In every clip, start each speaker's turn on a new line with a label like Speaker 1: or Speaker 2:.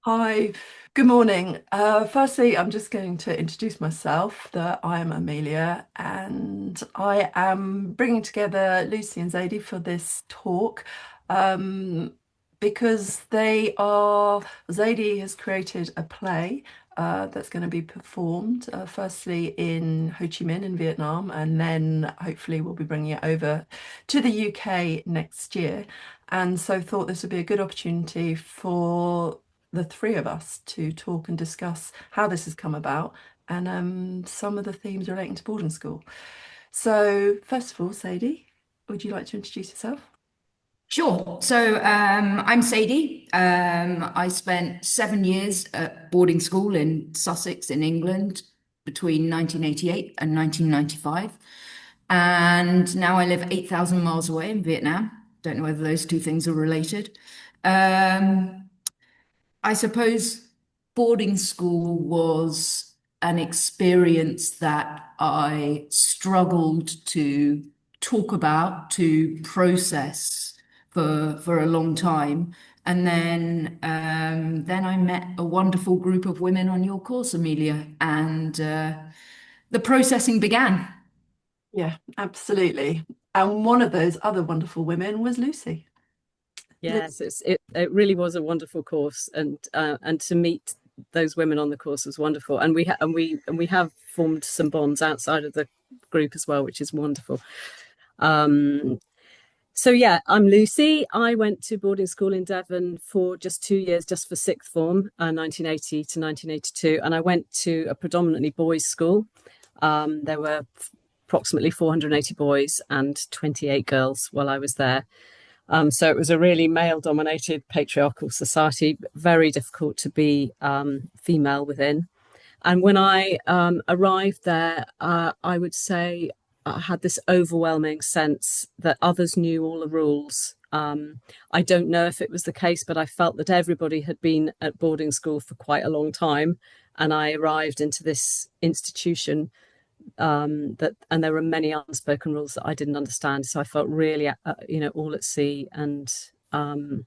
Speaker 1: Hi, good morning. Firstly, I'm just going to introduce myself that I am Amelia and I am bringing together Lucy and Zadie for this talk um, because Zadie has created a play that's going to be performed firstly in Ho Chi Minh in Vietnam, and then hopefully we'll be bringing it over to the UK next year. And so thought this would be a good opportunity for the three of us to talk and discuss how this has come about and some of the themes relating to boarding school. So, first of all, Sadie, would you like to introduce yourself?
Speaker 2: Sure. I'm Sadie. I spent 7 years at boarding school in Sussex in England between 1988 and 1995. And now I live 8,000 miles away in Vietnam. Don't know whether those two things are related. Um, I suppose boarding school was an experience that I struggled to talk about, to process for a long time. And then I met a wonderful group of women on your course, Amelia, and the processing began.
Speaker 1: Yeah, absolutely. And one of those other wonderful women was Lucy.
Speaker 3: Yes, it really was a wonderful course, and to meet those women on the course was wonderful, and we have formed some bonds outside of the group as well, which is wonderful. Um, so yeah, I'm Lucy. I went to boarding school in Devon for just 2 years, just for sixth form, 1980 to 1982, and I went to a predominantly boys' school. There were approximately 480 boys and 28 girls while I was there. So it was a really male dominated patriarchal society, very difficult to be female within. And when I arrived there, I would say I had this overwhelming sense that others knew all the rules. I don't know if it was the case, but I felt that everybody had been at boarding school for quite a long time. And I arrived into this institution and there were many unspoken rules that I didn't understand. So I felt really, all at sea, and found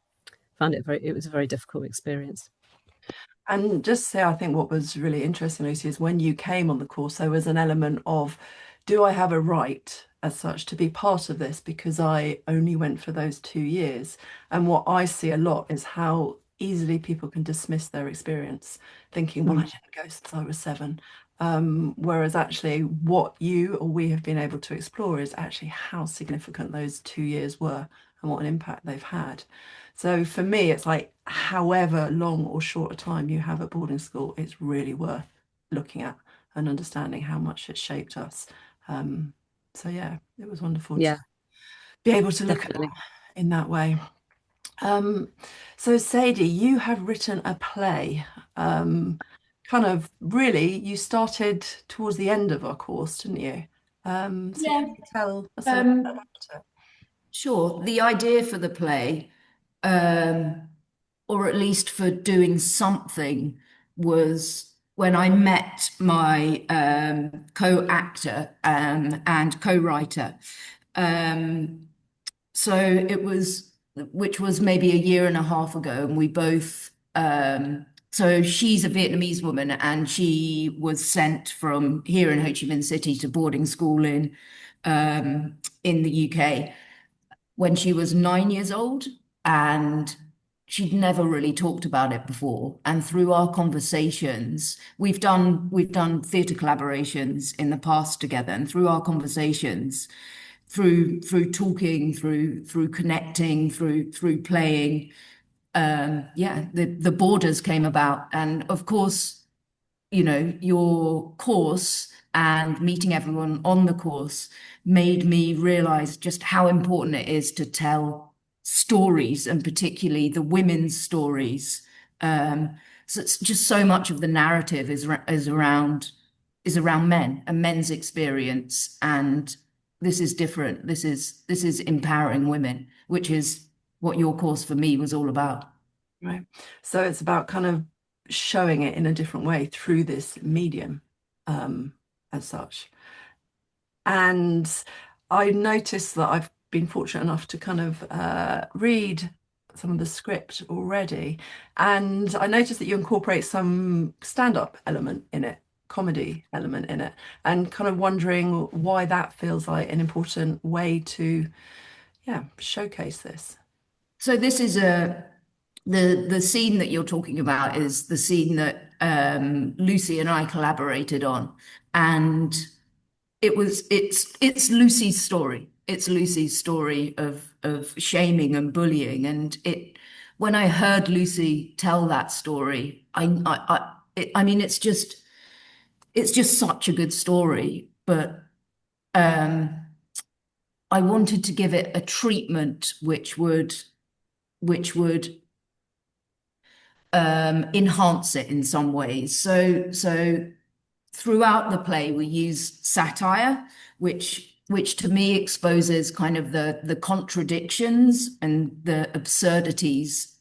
Speaker 3: it was a very difficult experience.
Speaker 1: And just to say, I think what was really interesting, Lucy, is when you came on the course, there was an element of, do I have a right as such to be part of this because I only went for those 2 years? And what I see a lot is how easily people can dismiss their experience, thinking, well, I
Speaker 3: Mm.
Speaker 1: didn't go since I was seven. Whereas actually, what you or we have been able to explore is actually how significant those 2 years were and what an impact they've had. So for me, it's like however long or short a time you have at boarding school, it's really worth looking at and understanding how much it shaped us. Um, so yeah, it was wonderful to
Speaker 3: Yeah,
Speaker 1: be able to look at
Speaker 3: definitely.
Speaker 1: that in that way. Um, so Sadie, you have written a play. Um, kind of really, you started towards the end of our course, didn't you? So
Speaker 2: Yeah.
Speaker 1: can you tell us a little bit
Speaker 2: Um,
Speaker 1: about it?
Speaker 2: sure. The idea for the play, um, or at least for doing something, was when I met my co-actor and co-writer. Um, so it was, which was maybe a year and a half ago, and we both. So she's a Vietnamese woman, and she was sent from here in Ho Chi Minh City to boarding school in the UK when she was 9 years old, and she'd never really talked about it before. And through our conversations, we've done theatre collaborations in the past together, and through our conversations, through talking, through connecting, through playing, yeah, the borders came about. And of course, your course and meeting everyone on the course made me realize just how important it is to tell stories, and particularly the women's stories. So it's just so much of the narrative is around men and men's experience, and this is different. This is empowering women, which is what your course for me was all about.
Speaker 1: Right. So it's about kind of showing it in a different way through this medium, um, as such. And I noticed that I've been fortunate enough to kind of read some of the script already, and I noticed that you incorporate some stand-up element in it, comedy element in it, and kind of wondering why that feels like an important way to, yeah, showcase this.
Speaker 2: So this is the scene that you're talking about is the scene that Lucy and I collaborated on, and it's Lucy's story. It's Lucy's story of shaming and bullying, and it when I heard Lucy tell that story, I mean it's just such a good story, but um, I wanted to give it a treatment which would enhance it in some ways. So throughout the play, we use satire, which to me exposes kind of the contradictions and the absurdities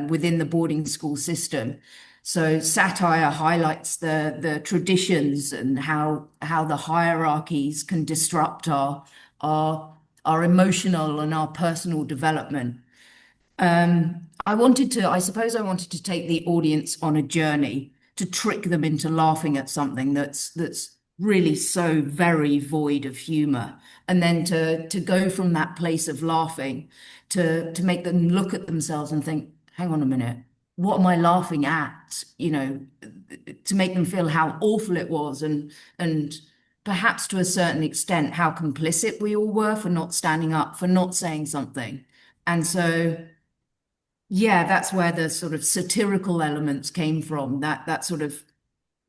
Speaker 2: within the boarding school system. So satire highlights the traditions and how the hierarchies can disrupt our our emotional and our personal development. I suppose I wanted to take the audience on a journey to trick them into laughing at something that's really so very void of humor. And then to go from that place of laughing to make them look at themselves and think, hang on a minute, what am I laughing at? You know, to make them feel how awful it was and perhaps to a certain extent how complicit we all were for not standing up, for not saying something. And so yeah, that's where the sort of satirical elements came from, that sort of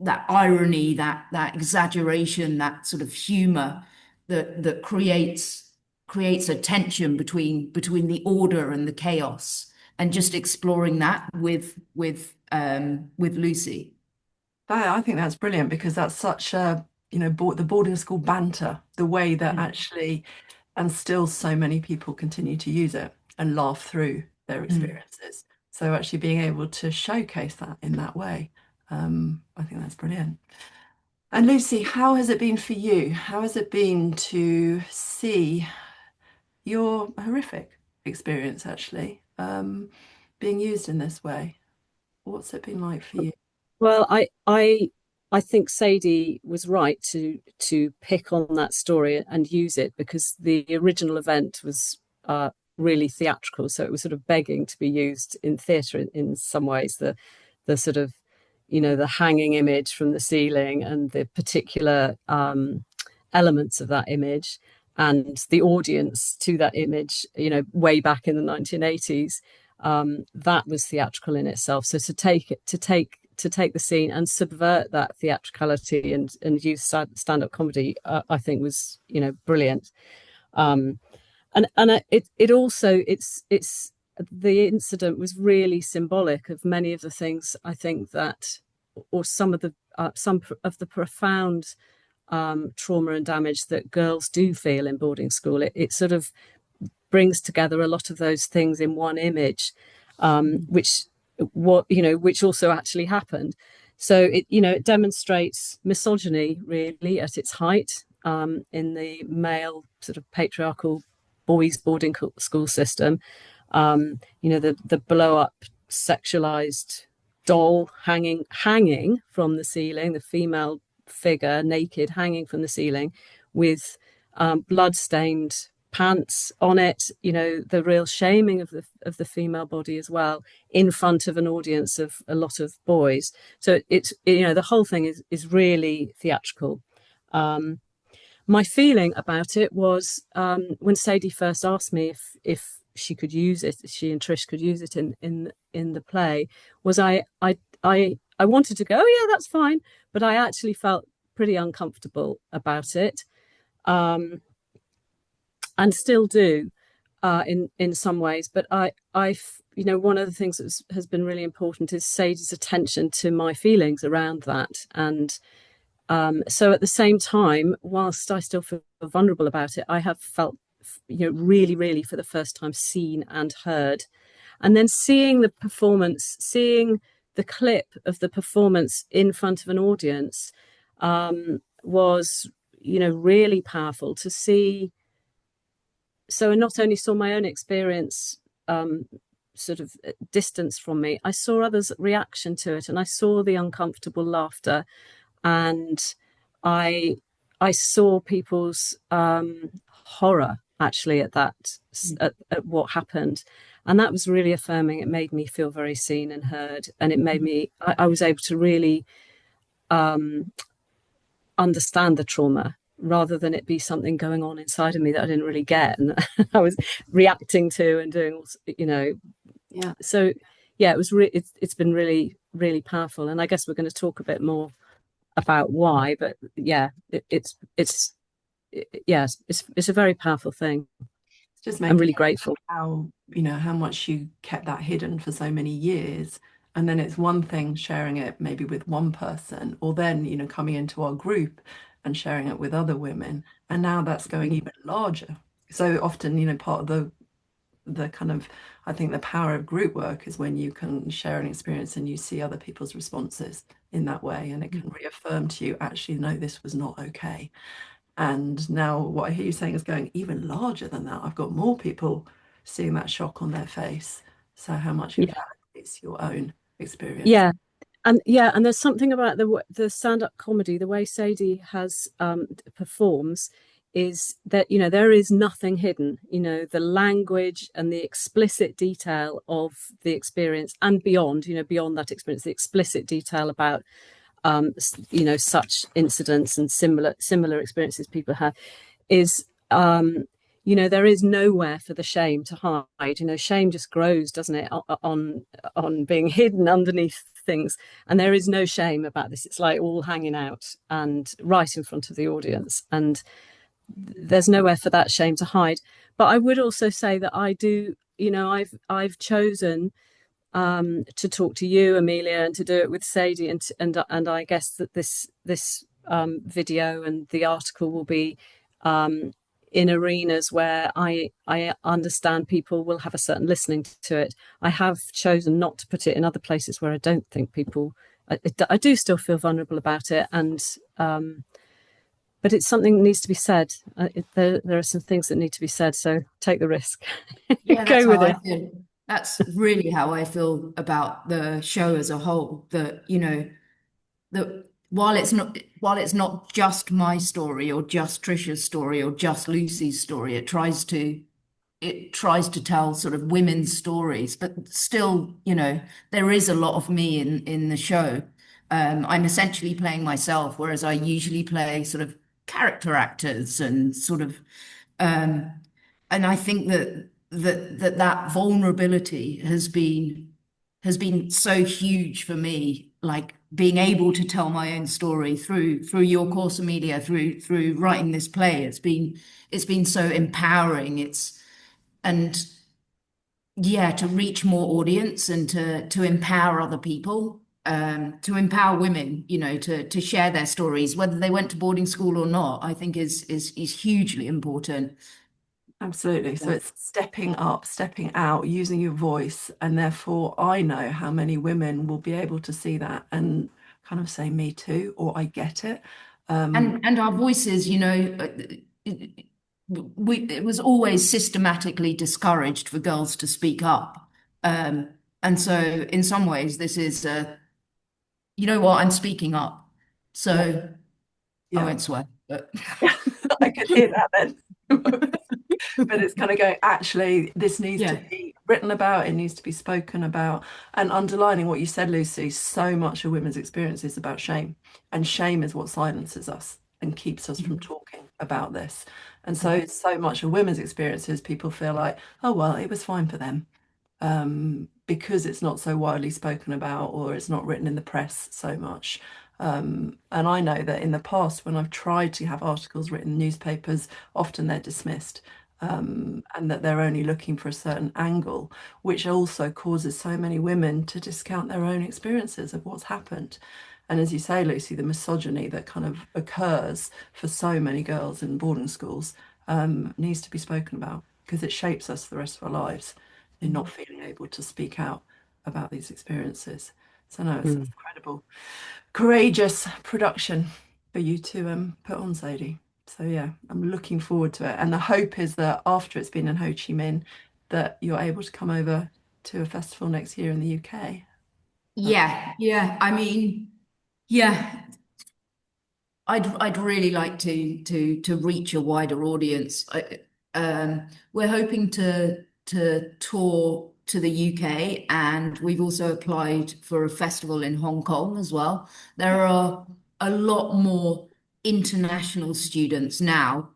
Speaker 2: that irony, that exaggeration, that sort of humor that creates a tension between the order and the chaos, and just exploring that with Lucy.
Speaker 1: I think that's brilliant because that's such a, the boarding school banter, the way that
Speaker 2: Mm,
Speaker 1: actually, and still so many people continue to use it and laugh through their
Speaker 2: mm.
Speaker 1: experiences. So actually being able to showcase that in that way, I think that's brilliant. And Lucy, how has it been for you? How has it been to see your horrific experience actually being used in this way? What's it been like for you?
Speaker 3: Well, I think Sadie was right to pick on that story and use it because the original event was really theatrical, so it was sort of begging to be used in theatre in some ways. The sort of the hanging image from the ceiling and the particular elements of that image and the audience to that image, way back in the 1980s, that was theatrical in itself. So to take the scene and subvert that theatricality and use stand-up comedy, I think was brilliant. Um, and it also it's the incident was really symbolic of many of the things I think that, or some of the profound trauma and damage that girls do feel in boarding school. It sort of brings together a lot of those things in one image, which which also actually happened. So it demonstrates misogyny really at its height, in the male sort of patriarchal boys boarding school system. The blow up sexualized doll hanging from the ceiling, the female figure naked hanging from the ceiling with blood stained pants on it, the real shaming of the female body as well in front of an audience of a lot of boys. So it's the whole thing is really theatrical. My feeling about it was, when Sadie first asked me if she could use it, she and Trish could use it in the play, was I wanted to go, oh yeah, that's fine, but I actually felt pretty uncomfortable about it, and still do, in some ways. But one of the things that has been really important is Sadie's attention to my feelings around that, and so at the same time, whilst I still feel vulnerable about it, I have felt, really, really for the first time seen and heard. And then seeing the performance, seeing the clip of the performance in front of an audience, was, really powerful to see. So I not only saw my own experience, sort of distance from me, I saw others' reaction to it, and I saw the uncomfortable laughter, and I I saw people's horror actually at that at what happened, and that was really affirming. It made me feel very seen and heard, and it made me I was able to really understand the trauma rather than it be something going on inside of me that I didn't really get and I was reacting to and doing all,
Speaker 1: Yeah.
Speaker 3: so yeah, it's been really powerful, and I guess we're going to talk a bit more about why, but yeah, it's a very powerful thing.
Speaker 1: Just
Speaker 3: I'm
Speaker 1: making
Speaker 3: really grateful.
Speaker 1: how, how much you kept that hidden for so many years. And then it's one thing sharing it maybe with one person, or then, coming into our group and sharing it with other women. And now that's going even larger. So often, part of the kind of, I think the power of group work is when you can share an experience and you see other people's responses in that way, and it can reaffirm to you, actually, no, this was not okay. And now what I hear you saying is going even larger than that. I've got more people seeing that shock on their face. So how much it
Speaker 3: Yeah,
Speaker 1: validates your own experience.
Speaker 3: yeah. And there's something about the stand-up comedy, the way Sadie has performs, is that there is nothing hidden. The language and the explicit detail of the experience and beyond, beyond that experience, the explicit detail about such incidents and similar experiences people have is there is nowhere for the shame to hide. Shame just grows, doesn't it, on being hidden underneath things, and there is no shame about this. It's like all hanging out and right in front of the audience, and there's nowhere for that shame to hide. But I would also say that I do, I've chosen to talk to you, Amelia, and to do it with Sadie, and I guess that this video and the article will be in arenas where I understand people will have a certain listening to it. I have chosen not to put it in other places where I don't think people. I do still feel vulnerable about it, and but it's something that needs to be said. There are some things that need to be said, so take the risk.
Speaker 2: Yeah, that's
Speaker 3: Go
Speaker 2: how
Speaker 3: with
Speaker 2: I
Speaker 3: it.
Speaker 2: feel. That's really how I feel about the show as a whole. That while it's not just my story or just Trisha's story or just Lucy's story, it tries to tell sort of women's stories, but still, there is a lot of me in the show. I'm essentially playing myself, whereas I usually play sort of character actors and sort of um, and I think that vulnerability has been so huge for me, like being able to tell my own story through your course, Amelia, through writing this play. It's been so empowering. And yeah, to reach more audience and to empower other people, to empower women, to share their stories, whether they went to boarding school or not, I think is hugely important.
Speaker 1: Absolutely. So
Speaker 2: Yeah.
Speaker 1: it's stepping up, stepping out, using your voice. And therefore, I know how many women will be able to see that and kind of say, me too, or I get it.
Speaker 2: And our voices, it was always systematically discouraged for girls to speak up. Um, and so in some ways, this is, you know what, I'm speaking up.
Speaker 1: Yeah.
Speaker 2: So I
Speaker 1: Yeah.
Speaker 2: won't swear, but
Speaker 1: I could hear that then. But it's kind of going, actually, this needs to
Speaker 2: yeah.
Speaker 1: be written about, it needs to be spoken about. And underlining what you said, Lucy, so much of women's experience is about shame. And shame is what silences us and keeps us from talking about this. And so much of women's experiences, people feel like, oh, well, it was fine for them, because it's not so widely spoken about or it's not written in the press so much. And I know that in the past, when I've tried to have articles written in newspapers, often they're dismissed, and that they're only looking for a certain angle, which also causes so many women to discount their own experiences of what's happened. And as you say, Lucy, the misogyny that kind of occurs for so many girls in boarding schools, needs to be spoken about because it shapes us the rest of our lives in not feeling able to speak out about these experiences. So no, it's
Speaker 3: Mm.
Speaker 1: incredible, courageous production for you to put on, Sadie. So yeah, I'm looking forward to it. And the hope is that after it's been in Ho Chi Minh, that you're able to come over to a festival next year in the UK.
Speaker 2: Yeah. I mean, yeah. I'd really like to reach a wider audience. We're hoping to tour to the UK, and we've also applied for a festival in Hong Kong as well. There are a lot more international students now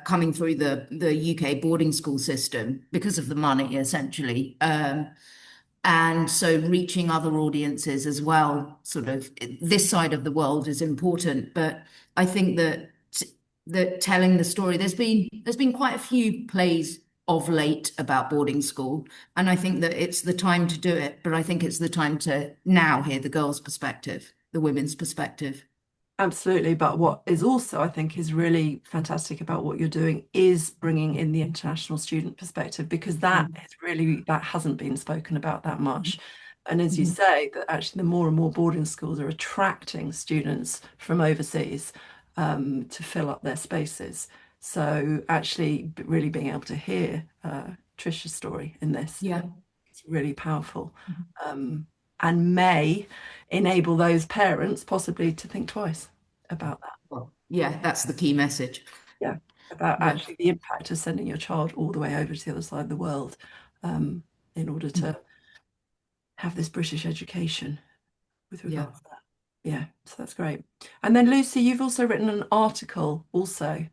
Speaker 2: coming through the UK boarding school system because of the money, essentially. And so reaching other audiences as well, sort of this side of the world is important. But I think that telling the story, there's been quite a few plays of late about boarding school, and I think that it's the time to do it. But I think it's the time to now hear the girls' perspective, the women's perspective.
Speaker 1: Absolutely. But what is also, I think, is really fantastic about what you're doing is bringing in the international student perspective, because that
Speaker 2: Mm.
Speaker 1: is really, that hasn't been spoken about that much. And as you
Speaker 2: Mhm.
Speaker 1: say, that actually the more and more boarding schools are attracting students from overseas to fill up their spaces. So actually really being able to hear Trisha's story in this,
Speaker 2: Yeah.
Speaker 1: it's really powerful. Um, and may enable those parents possibly to think twice about that.
Speaker 2: Well, yeah, that's the key message.
Speaker 1: Yeah, about
Speaker 2: Yeah.
Speaker 1: actually the impact of sending your child all the way over to the other side of the world um, in order to have this British education with
Speaker 2: Yeah.
Speaker 1: regards to that. Yeah, so that's great. And then Lucy, you've also written an article also.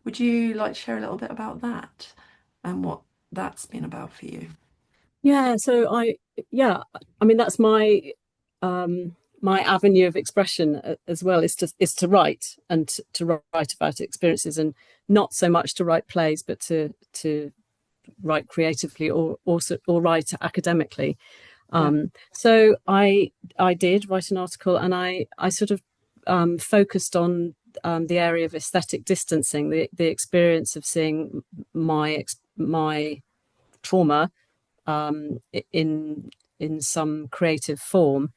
Speaker 1: Would you like to share a little bit about that and what that's been about for you?
Speaker 3: Yeah, so yeah, I mean that's my avenue of expression as well is to write and to write about experiences, and not so much to write plays, but to write creatively or write academically.
Speaker 1: Yeah.
Speaker 3: So I did write an article, and I sort of focused on the area of aesthetic distancing, the experience of seeing my trauma in some creative form.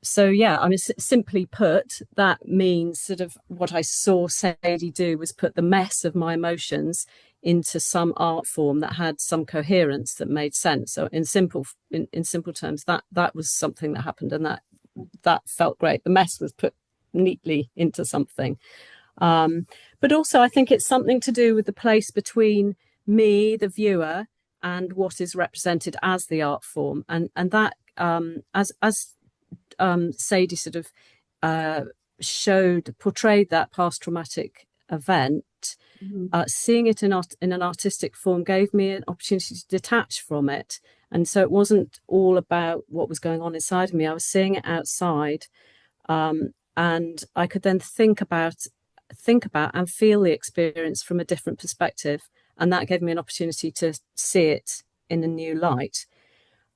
Speaker 3: So yeah, I mean, simply put, that means sort of what I saw Sadie do was put the mess of my emotions into some art form that had some coherence that made sense. So in simple terms, that was something that happened, and that felt great. The mess was put neatly into something. But also, I think it's something to do with the place between me, the viewer, and what is represented as the art form, and that as Sadie sort of portrayed that past traumatic event.
Speaker 1: Mhm.
Speaker 3: Seeing it in an artistic form gave me an opportunity to detach from it, and so it wasn't all about what was going on inside of me. I was seeing it outside, and I could then think about and feel the experience from a different perspective, and that gave me an opportunity to see it in a new light.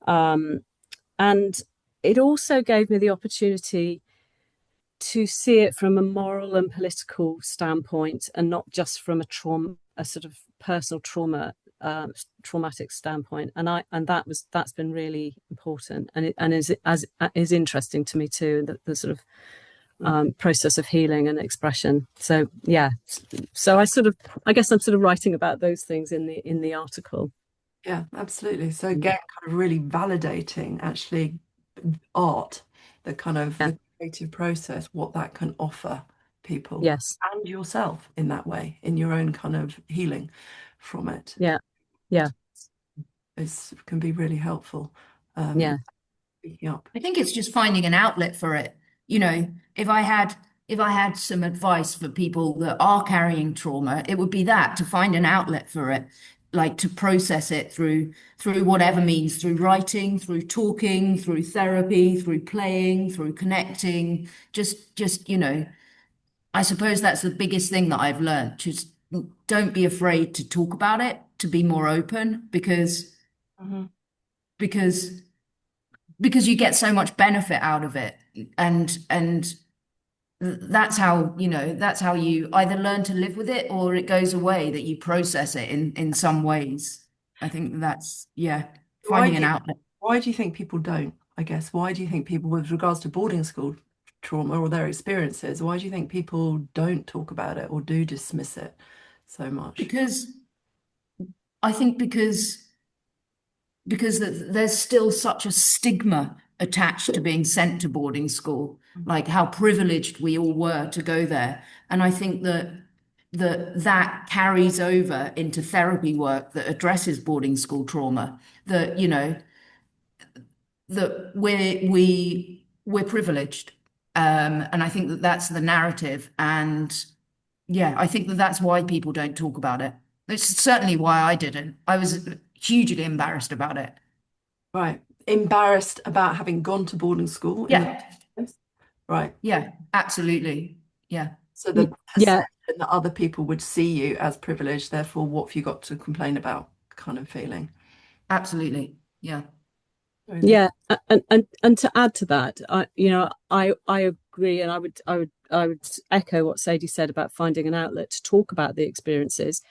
Speaker 3: And it also gave me the opportunity to see it from a moral and political standpoint, and not just from a sort of personal traumatic standpoint. And that's been really important, and is interesting to me too. The sort of process of healing and expression. So yeah, so I guess I'm sort of writing about those things in the article.
Speaker 1: Yeah, absolutely. So again, kind of really validating actually art, the kind of
Speaker 3: Yeah.
Speaker 1: the creative process, what that can offer people
Speaker 3: Yes.
Speaker 1: and yourself in that way, in your own kind of healing from it,
Speaker 3: Yeah. Yeah.
Speaker 1: is can be really helpful.
Speaker 3: Yeah.
Speaker 1: Speaking up.
Speaker 2: I think it's just finding an outlet for it. You know, if I had some advice for people that are carrying trauma, it would be that to find an outlet for it, like to process it through whatever means, through writing, through talking, through therapy, through playing, through connecting. Just, I suppose that's the biggest thing that I've learned. Just don't be afraid to talk about it, to be more open,
Speaker 1: Mhm.
Speaker 2: because because you get so much benefit out of it, and that's how you either learn to live with it or it goes away, that you process it in some ways. I think that's, yeah,
Speaker 1: Why
Speaker 2: finding
Speaker 1: do
Speaker 2: an
Speaker 1: you,
Speaker 2: outlet.
Speaker 1: why do you think people don't, I guess? Why do you think people, with regards to boarding school trauma or their experiences, why do you think people don't talk about it or do dismiss it so much?
Speaker 2: Because I think because because there's still such a stigma attached to being sent to boarding school, like how privileged we all were to go there. And I think that carries over into therapy work that addresses boarding school trauma, that, you know, that we're privileged. And I think that that's the narrative. And yeah, I think that that's why people don't talk about it. It's certainly why I didn't. I was hugely embarrassed about it.
Speaker 1: Right. Embarrassed about having gone to boarding school in the
Speaker 2: Yeah,
Speaker 1: first place? Right.
Speaker 2: yeah, absolutely. Yeah,
Speaker 1: So the
Speaker 3: Yeah,
Speaker 1: perception that other people would see you as privileged, therefore, what have you got to complain about kind of feeling.
Speaker 2: absolutely. Yeah.
Speaker 1: Rosie.
Speaker 3: yeah, and to add to that, I agree, and I would echo what Sadie said about finding an outlet to talk about the experiences.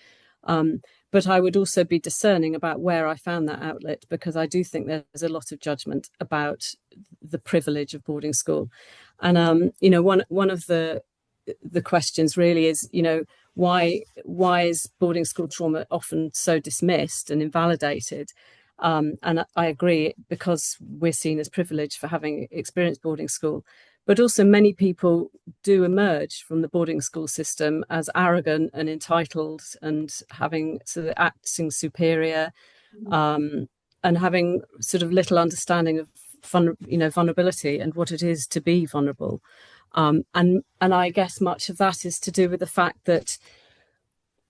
Speaker 3: But I would also be discerning about where I found that outlet, because I do think there's a lot of judgment about the privilege of boarding school. And one of the questions really is, why is boarding school trauma often so dismissed and invalidated? And I agree, because we're seen as privileged for having experienced boarding school. But also, many people do emerge from the boarding school system as arrogant and entitled, and having sort of acting superior, um, and having sort of little understanding of vulnerability and what it is to be vulnerable. And I guess much of that is to do with the fact that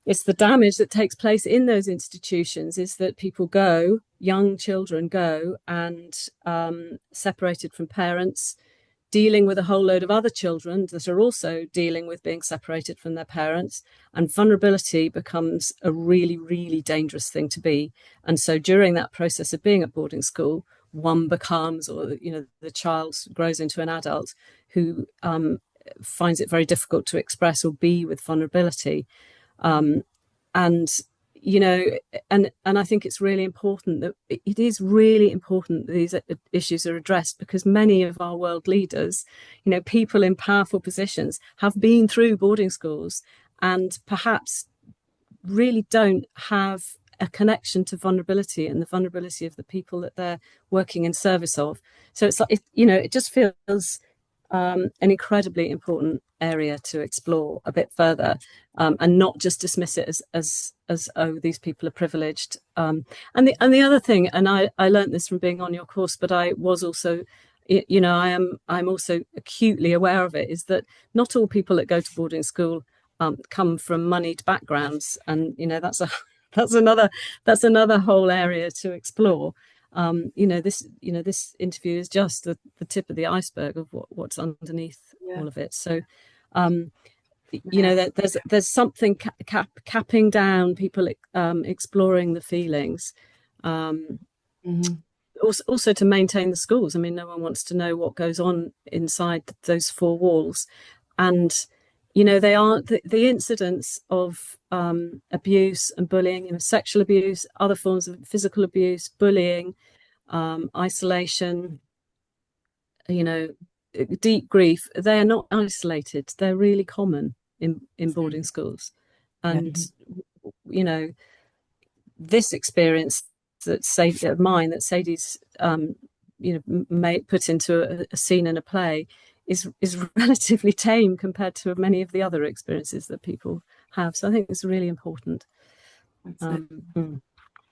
Speaker 3: it's the damage that takes place in those institutions, is that people go, young children go, and separated from parents, dealing with a whole load of other children that are also dealing with being separated from their parents. And vulnerability becomes a really, really dangerous thing to be. And so during that process of being at boarding school, one becomes, or the child grows into an adult who finds it very difficult to express or be with vulnerability. um, and you know and I think it's really important that it is really important that these issues are addressed, because many of our world leaders, people in powerful positions, have been through boarding schools and perhaps really don't have a connection to vulnerability and the vulnerability of the people that they're working in service of. So it's like it just feels an incredibly important area to explore a bit further, and not just dismiss it as oh, these people are privileged. And the other thing, and I learned this from being on your course, but I was also, I'm also acutely aware of it, is that not all people that go to boarding school come from moneyed backgrounds, and that's another whole area to explore. This interview is just the tip of the iceberg of what's underneath
Speaker 1: Yeah.
Speaker 3: all of it. So, um,
Speaker 1: Yeah.
Speaker 3: there's something capping down people exploring the feelings. Um,
Speaker 1: Mhm.
Speaker 3: also to maintain the schools. I mean, no one wants to know what goes on inside those four walls. And they are the incidents of abuse and bullying, sexual abuse, other forms of physical abuse, bullying, isolation, you know, deep grief. They are not isolated. They're really common in boarding schools.
Speaker 1: Yeah.
Speaker 3: And this experience that Sadie's may put into a scene in a play is relatively tame compared to many of the other experiences that people have. So I think it's really important.
Speaker 1: That's it.
Speaker 3: Mm.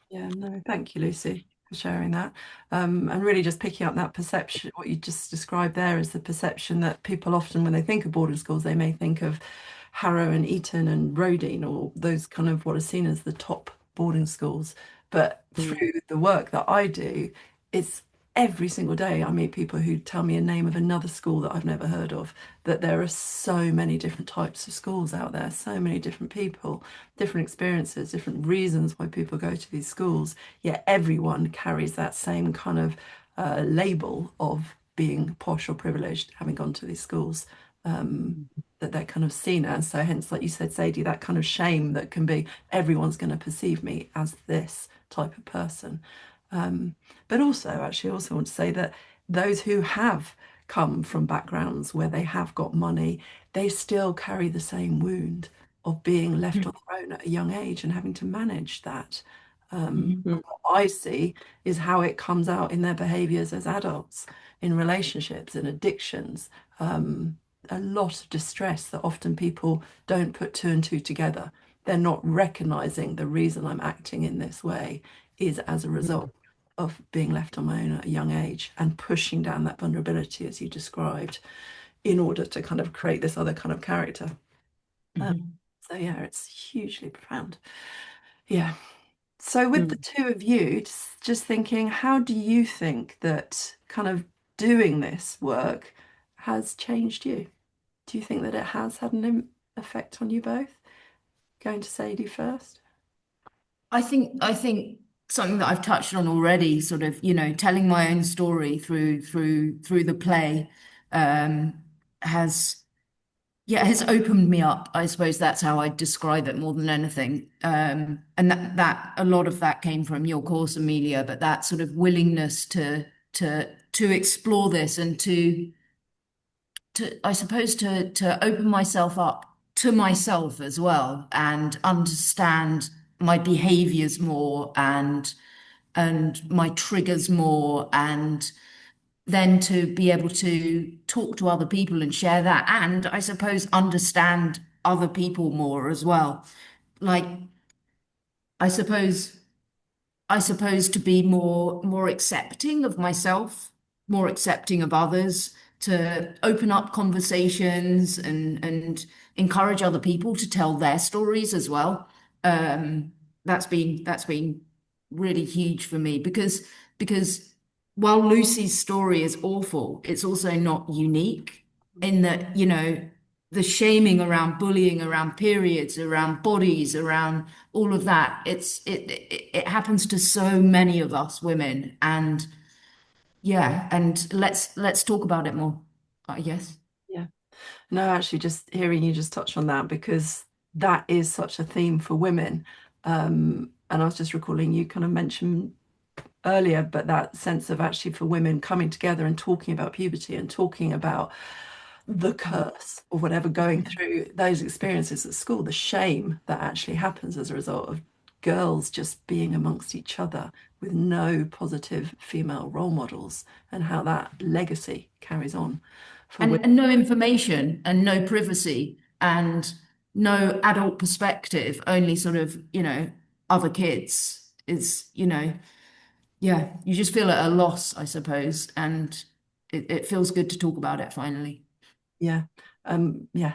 Speaker 1: Yeah, no, thank you, Lucy, for sharing that. And really just picking up that perception, what you just described there is the perception that people often, when they think of boarding schools, they may think of Harrow and Eton and Rodine, or those kind of what are seen as the top boarding schools. But
Speaker 3: Mm.
Speaker 1: through the work that I do, it's every single day I meet people who tell me a name of another school that I've never heard of, that there are so many different types of schools out there, so many different people, different experiences, different reasons why people go to these schools, yet everyone carries that same kind of label of being posh or privileged, having gone to these schools. That they're kind of seen as. So hence, like you said, Sadie, that kind of shame that can be, everyone's going to perceive me as this type of person. But also, actually, I also want to say that those who have come from backgrounds where they have got money, they still carry the same wound of being left on their own at a young age and having to manage that.
Speaker 2: Mhm.
Speaker 1: What I see is how it comes out in their behaviors as adults, in relationships and addictions. A lot of distress that often people don't put two and two together. They're not recognizing the reason I'm acting in this way is as a result of being left on my own at a young age and pushing down that vulnerability, as you described, in order to kind of create this other kind of character.
Speaker 2: Mhm.
Speaker 1: So yeah, it's hugely profound. Yeah. So with the
Speaker 3: Mm.
Speaker 1: two of you, just thinking, how do you think that kind of doing this work has changed you? Do you think that it has had an effect on you both? Going to Sadie first.
Speaker 2: I think something that I've touched on already, sort of, telling my own story through the play, um, has has opened me up. I suppose that's how I describe it more than anything. And that a lot of that came from your course, Amelia, but that sort of willingness to explore this and to I suppose to open myself up to myself as well and understand my behaviors more and my triggers more, and then to be able to talk to other people and share that, and I suppose understand other people more as well. Like, I suppose I suppose to be more accepting of myself, more accepting of others, to open up conversations and encourage other people to tell their stories as well. Um, that's been really huge for me, because while Lucy's story is awful, it's also not unique in that, the shaming around bullying, around periods, around bodies, around all of that. It happens to so many of us women, and yeah, and let's talk about it more, I guess.
Speaker 1: Yeah. No, actually, just hearing you just touch on that because that is such a theme for women. And I was just recalling you kind of mentioned earlier, but that sense of actually for women coming together and talking about puberty and talking about the curse or whatever, going through those experiences at school, the shame that actually happens as a result of girls just being amongst each other with no positive female role models, and how that legacy carries on for women.
Speaker 2: And no information and no privacy and no adult perspective, only sort of, other kids. Is, yeah, you just feel at a loss, I suppose, and it feels good to talk about it finally.
Speaker 1: Yeah. Yeah.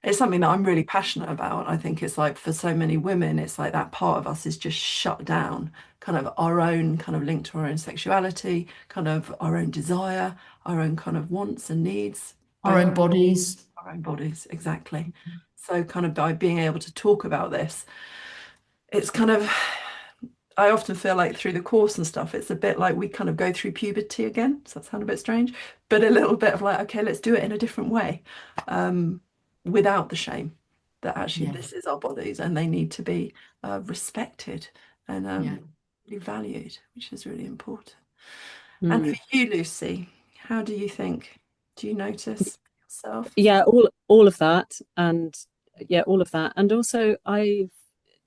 Speaker 1: It's something that I'm really passionate about. I think it's like for so many women, it's like that part of us is just shut down, kind of our own kind of link to our own sexuality, kind of our own desire, our own kind of wants and needs,
Speaker 2: Our
Speaker 1: both
Speaker 2: own bodies.
Speaker 1: our own bodies, exactly. So kind of by being able to talk about this, it's kind of I often feel like through the course and stuff, it's a bit like we kind of go through puberty again. Does that sound a bit strange? But a little bit of like, okay, let's do it in a different way, um, without the shame that actually
Speaker 2: Yeah,
Speaker 1: this is our bodies and they need to be respected and
Speaker 2: yeah.
Speaker 1: really valued, which is really important. And for
Speaker 3: Mm.
Speaker 1: you, Lucy, how do you think? Do you notice yourself?
Speaker 3: Yeah, all of that, and yeah, all of that, and also I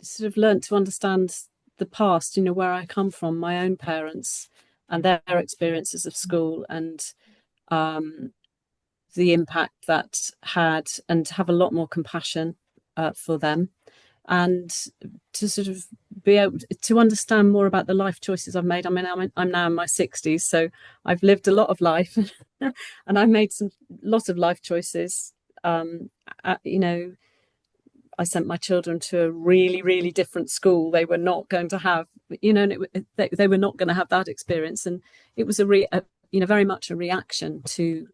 Speaker 3: sort of learnt to understand the past, where I come from, my own parents and their experiences of school, and um, the impact that had, and have a lot more compassion for them, and to sort of be able to understand more about the life choices I've made. I mean, I'm now in my 60s, so I've lived a lot of life, and I made some lot of life choices. Um, you know, I sent my children to a really, really different school. They were not going to have, they were not going to have that experience, and it was very much a reaction to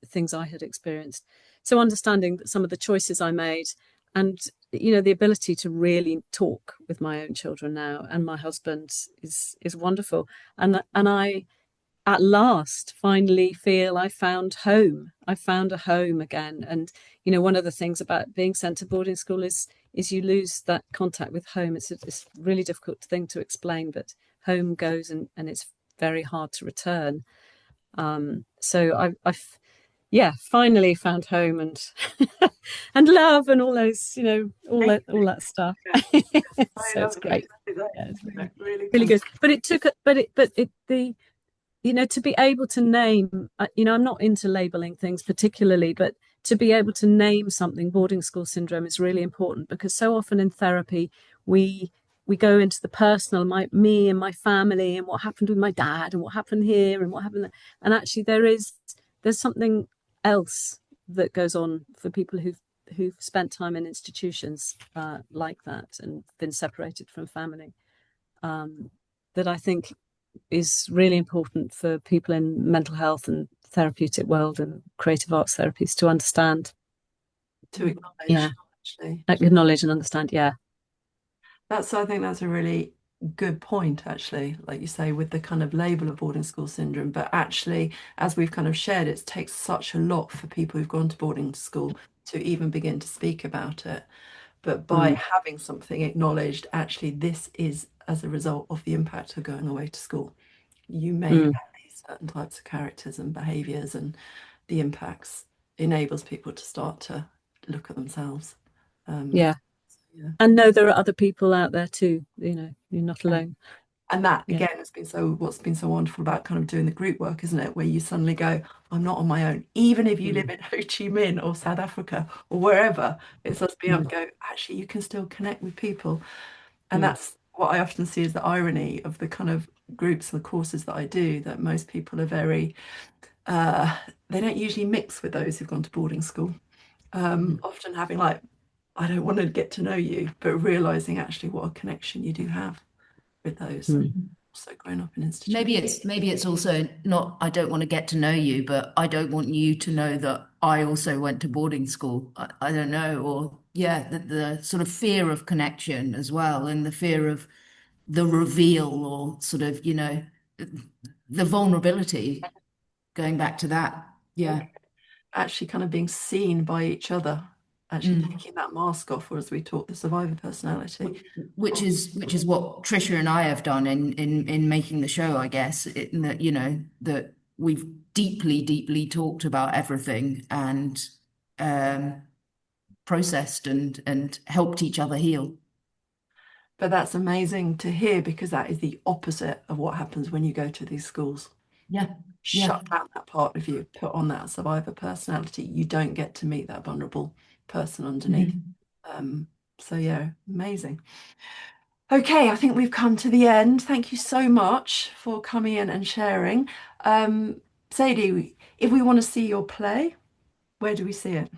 Speaker 3: things I had experienced. So understanding that some of the choices I made, and the ability to really talk with my own children now and my husband is wonderful, and I at last finally feel I found home. I found a home again. And one of the things about being sent to boarding school is you lose that contact with home. It's a really difficult thing to explain, but home goes, and it's very hard to return. So yeah, finally found home and and love and all those, all that stuff.
Speaker 1: I
Speaker 3: So
Speaker 1: love
Speaker 3: it's
Speaker 1: it.
Speaker 3: great. Yeah, it's
Speaker 1: That's really
Speaker 3: really
Speaker 1: fun.
Speaker 3: good. But it took, but it the to be able to name, I'm not into labeling things particularly, but to be able to name something, boarding school syndrome is really important because so often in therapy we we go into the personal, me and my family, and what happened with my dad, and what happened here, and what happened there. And actually, there's something else that goes on for people who've spent time in institutions like that and been separated from family. That I think is really important for people in mental health and therapeutic world and creative arts therapies to understand.
Speaker 1: To acknowledge,
Speaker 3: Yeah,
Speaker 1: actually.
Speaker 3: acknowledge and understand. Yeah,
Speaker 1: I think that's a really good point, actually, like you say, with the kind of label of boarding school syndrome. But actually, as we've kind of shared, it takes such a lot for people who've gone to boarding school to even begin to speak about it. But by
Speaker 3: mm,
Speaker 1: having something acknowledged, actually, this is as a result of the impact of going away to school. You may
Speaker 3: mm,
Speaker 1: have these certain types of characters and behaviors, and the impacts enables people to start to look at themselves. Um,
Speaker 3: yeah.
Speaker 1: yeah.
Speaker 3: And know there are other people out there too. You're not alone.
Speaker 1: And that
Speaker 3: Yeah,
Speaker 1: again has been what's been so wonderful about kind of doing the group work, isn't it? Where you suddenly go, I'm not on my own. Even if you live
Speaker 3: mm,
Speaker 1: in Ho Chi Minh or South Africa or wherever, it's just being able
Speaker 3: mm,
Speaker 1: to go, actually, you can still connect with people. And
Speaker 3: mm,
Speaker 1: that's what I often see as the irony of the kind of groups and the courses that I do, that most people are very, uh, they don't usually mix with those who've gone to boarding school.
Speaker 3: mm,
Speaker 1: Often having like, I don't want to get to know you, but realizing actually what a connection you do have with those and
Speaker 3: mm.
Speaker 1: also grown up in institutions.
Speaker 2: Maybe it's also not, I don't want to get to know you, but I don't want you to know that I also went to boarding school. I don't know, or yeah, the sort of fear of connection as well, and the fear of the reveal, or sort of, the vulnerability, going back to that. Yeah.
Speaker 1: Actually kind of being seen by each other, actually
Speaker 2: Mm.
Speaker 1: taking that mask off, or as we talk, the survivor personality.
Speaker 2: Which is what Trisha and I have done in making the show, I guess, in that, that we've deeply, deeply talked about everything and um, processed and helped each other heal.
Speaker 1: But that's amazing to hear because that is the opposite of what happens when you go to these schools.
Speaker 2: Yeah, yeah.
Speaker 1: Shut down that part of you, put on that survivor personality. You don't get to meet that vulnerable person underneath.
Speaker 2: Mhm.
Speaker 1: Um, so yeah, amazing. Okay, I think we've come to the end. Thank you so much for coming in and sharing. Sadie, if we want to see your play, where do we see it?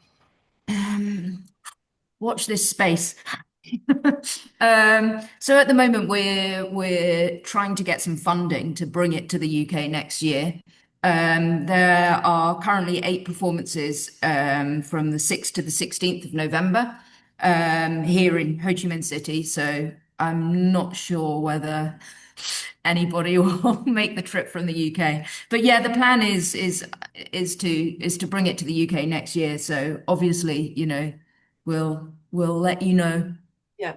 Speaker 2: Um, Watch this space. So at the moment we're trying to get some funding to bring it to the UK next year. There are currently 8 performances from the 6th to the 16th of November here in Ho Chi Minh City. So I'm not sure whether anybody will make the trip from the UK. But yeah, the plan is to bring it to the UK next year. So obviously, we'll let you know.
Speaker 1: Yeah.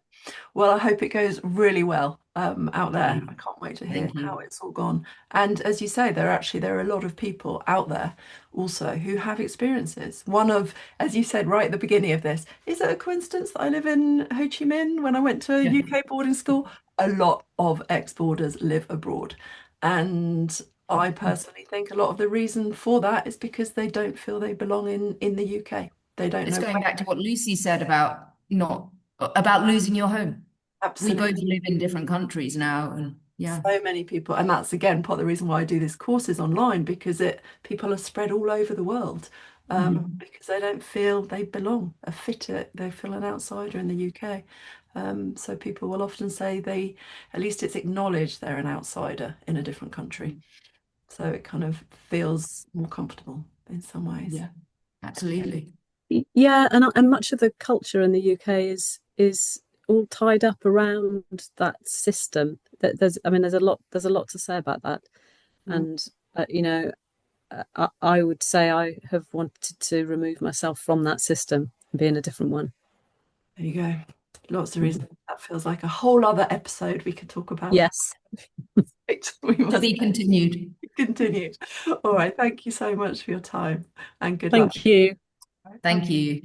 Speaker 1: Well, I hope it goes really well out there. I can't wait to hear
Speaker 2: Thank
Speaker 1: how
Speaker 2: you.
Speaker 1: it's all gone. And as you say, there are a lot of people out there also who have experiences. One of, as you said right at the beginning of this, is it a coincidence that I live in Ho Chi Minh when I went to
Speaker 2: Yeah.
Speaker 1: UK boarding school? A lot of ex-boarders live abroad. And I personally think a lot of the reason for that is because they don't feel they belong in the UK. They don't
Speaker 2: It's
Speaker 1: know
Speaker 2: going
Speaker 1: where.
Speaker 2: back to what Lucy said about not about losing your home. We both
Speaker 1: Absolutely.
Speaker 2: live in different countries now, and yeah.
Speaker 1: So many people, and that's again part of the reason why I do this course is online because it people are spread all over the world
Speaker 2: Mhm.
Speaker 1: because they don't feel they belong, a fitter, they feel an outsider in the UK. So people will often say at least it's acknowledged they're an outsider in a different country. So it kind of feels more comfortable in some ways.
Speaker 2: Yeah, absolutely.
Speaker 3: Yeah, and much of the culture in the UK is all tied up around that system. That there's a lot to say about that,
Speaker 1: Mm,
Speaker 3: and I would say I have wanted to remove myself from that system and be in a different one.
Speaker 1: there you go. Lots of reasons. That feels like a whole other episode we could talk about.
Speaker 3: Yes.
Speaker 1: We
Speaker 2: To
Speaker 1: must
Speaker 2: be continued.
Speaker 1: continue. All right. Thank you so much for your time and good luck.
Speaker 3: Thank you.
Speaker 1: Bye.
Speaker 2: Thank you.